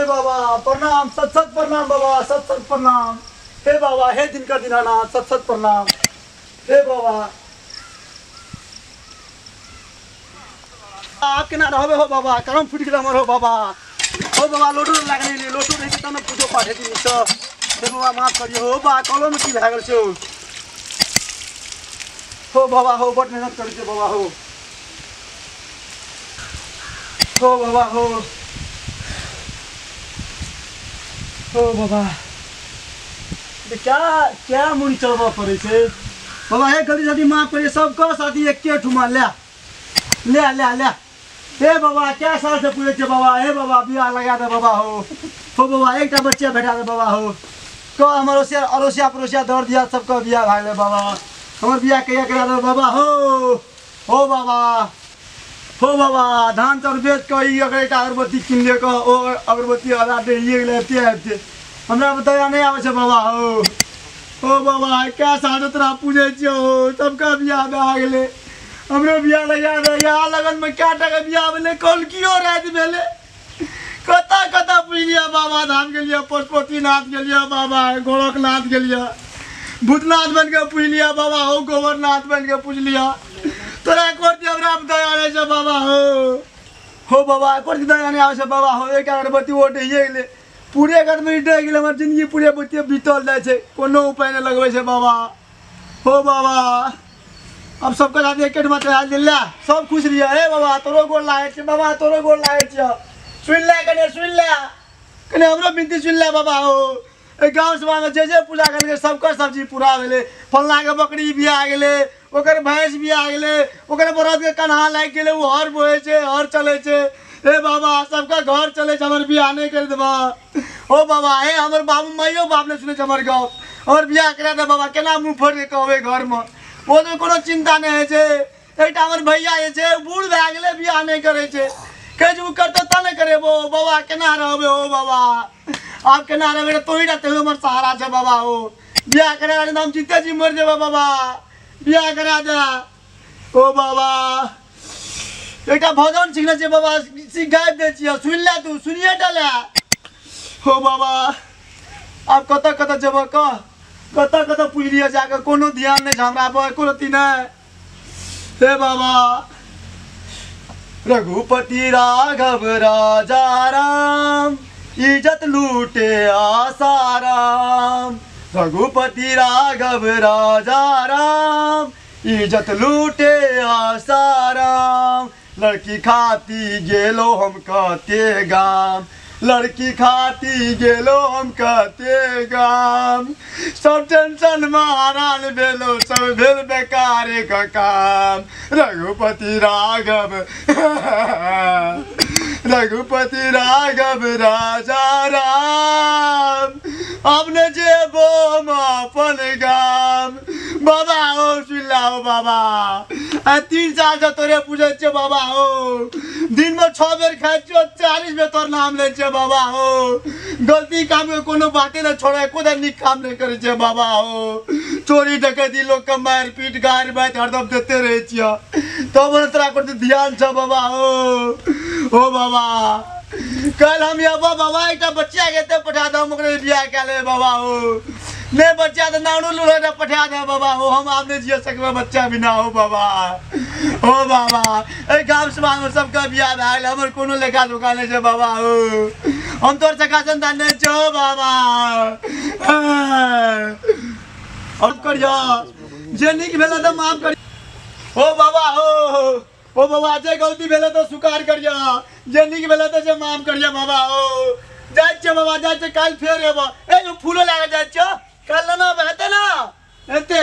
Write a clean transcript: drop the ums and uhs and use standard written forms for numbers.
हे बाबा प्रणाम, सत सत प्रणाम बाबा, सत सत प्रणाम। हे बाबा, हे दिनकर दीनानाथ, सत सत प्रणाम। हे बाबा आपके ना रहो हो बाबा, करम फुट गया हो बाबा। हो बाबा लोटो लागने लोटो नहीं तो पूजो पाठे दिन छ। हे बाबा माफ करियो हो बा, कलो में की भागल छौ। हो बाबा हो, बट मेहनत कर छौ बाबा हो। हो बाबा हो, हो बाबा क्या क्या मुड़ी चलबा पड़े छे बाबा। हे गली जल्दी माफ करिए, सबका साथी एक के ठुमा ले ले ले ले। हे बाबा क्या साल से पूछे छे बाबा। हे बाबा बियाह लगा दे बाबा हो बाबा, एक बच्चे बैठा दे बाबा हो। को हमर अरोसिया पड़ोसिया दौड़ दिया, सबका बियाह भाग ले बाबा। हमर बियाह कहिया करा दे बाबा हो बाबा। हो बाबा धान चाउर बेच के ई एक अगरबत्ती किन ले के ओ अगरबत्ती आधा दे ये लेते हमरा बताया नहीं आवे छे बाबा हो बाबा क्या साल तोरा पूछे छियो, सबका बियाह भाग ले। हमरो बियाह लगा दे, यहाँ लगन में क्या टका बियाह भेले, कल कियो रात भेले। कता कता पूछ लिया बाबा, धाम के लिए पशुपतिनाथ के लिए बाबा, गोरखनाथ के लिए भूतनाथ बन के पूछ लिया बाबा हो, गोवर्धनाथ बन के पूछ लिया। तोरा कोर्ती हमरा दया नहीं छे बाबा हो बाबा, कोर्ती दया नहीं आवे छे बाबा हो। एक अगरबत्ती ओटे ये गेले, पूरे घर में डे गेले, हमर जिंदगी पूरे बत्ती बीतल जाय छे, कोनो उपाय नहीं लगवे छे बाबा हो बाबा। अब सबका साथ एक मत ले सब खुश रहिए। हे बाबा तोरो गोर लागे छे बाबा, तोरो गोर लागे छे। सुन ले कने हमरो बिनती सुन ले बाबा हो। ए गांव सभा में जे पूजा करके सबका सब्जी पूरा भेले। फलना के बकरी बिया गेले, ओकर भैंस बिया गेले, ओकर बरद के कन्हा लाग गेले, वो हर बोए छे, हर चले छे। हे बाबा सबका घर चले छे, हमर बियाह नहीं कर देबा हो बाबा। हे हमर बाबू माइयो बाप ने सुने छे हमर गाँव, और बियाह करा दे बाबा। केना मुंह फोड़ के कहबे घर में, वो तो कोनो चिंता नहीं है छे। एक हमर भैया जे छे बूढ़ भए गेले, बियाह नहीं करे छे। कहे जे करते ता नहीं करे वो बाबा। केना रहबे हो बाबा, आप केना रहबे, तो ही रहते हमर सहारा छे बाबा हो। बियाह करे वाले हम जीते जी मर जेबे बाबा, बियाह करा दे ओ बाबा। एक भजन सीखने छे बाबा, सिखा दे छिए, सुन ले तू, सुनिए डाले हो बाबा। आप कत कत जेबे कत कत पूछ लिया जाकर, कोनो ध्यान नहीं हमरा पर, कोनो तीन हे बाबा। रघुपति राघव राजा राम, इज्जत लूटे आसाराम। रघुपति राघव राजा राम, इज्जत लूटे आसाराम। लड़की खाती गेलो हम कहते गाम, लड़की खाती गेलो हम कहते गाम। सब टेंशन में हरान भेलो, सब भेल बेकार का काम। रघुपति राघव रघुपति राघव राजा राम, हमने जेबो अपन गाम बाबा हो। सुन हो बाबा, 3 साल से तोरे पूछे छे बाबा हो। दिन में 6 बेर खाए छो, 40 में तोर नाम ले छे बाबा हो। गलती काम के कोनो बातें न छोड़े, कोई निक काम नहीं करे छे बाबा हो। चोरी डकैती लोग के मार पीट गार बात हरदम देते रहे छिया, तब तो तोरा को ध्यान छ बाबा हो बाबा। कल हम ये बाबा एक बच्चा के पठा दो, ओकरे बियाह के ले बाबा हो। नहीं बच्चा तो नानू लूढ़ा पठा दे बाबा हो, हम आप नहीं जी सकबे बच्चा बिना हो बाबा हो बाबा। ए गांव समाज में सबका बियाह भागल, हमर कोनो लेखा दुकान नहीं छे बाबा हो। हम तोर सका संतान नहीं छो बाबा। और करियो जे निक भेला तो माफ कर हो बाबा हो बाबा। जे गलती भेला तो स्वीकार करियो, जे निक भेला तो जे माफ करियो बाबा हो। जाय छे बाबा, जाय छे, काल फेर एबो। ए फूलो लागे जाय छे, कल ना हेते ना हेते।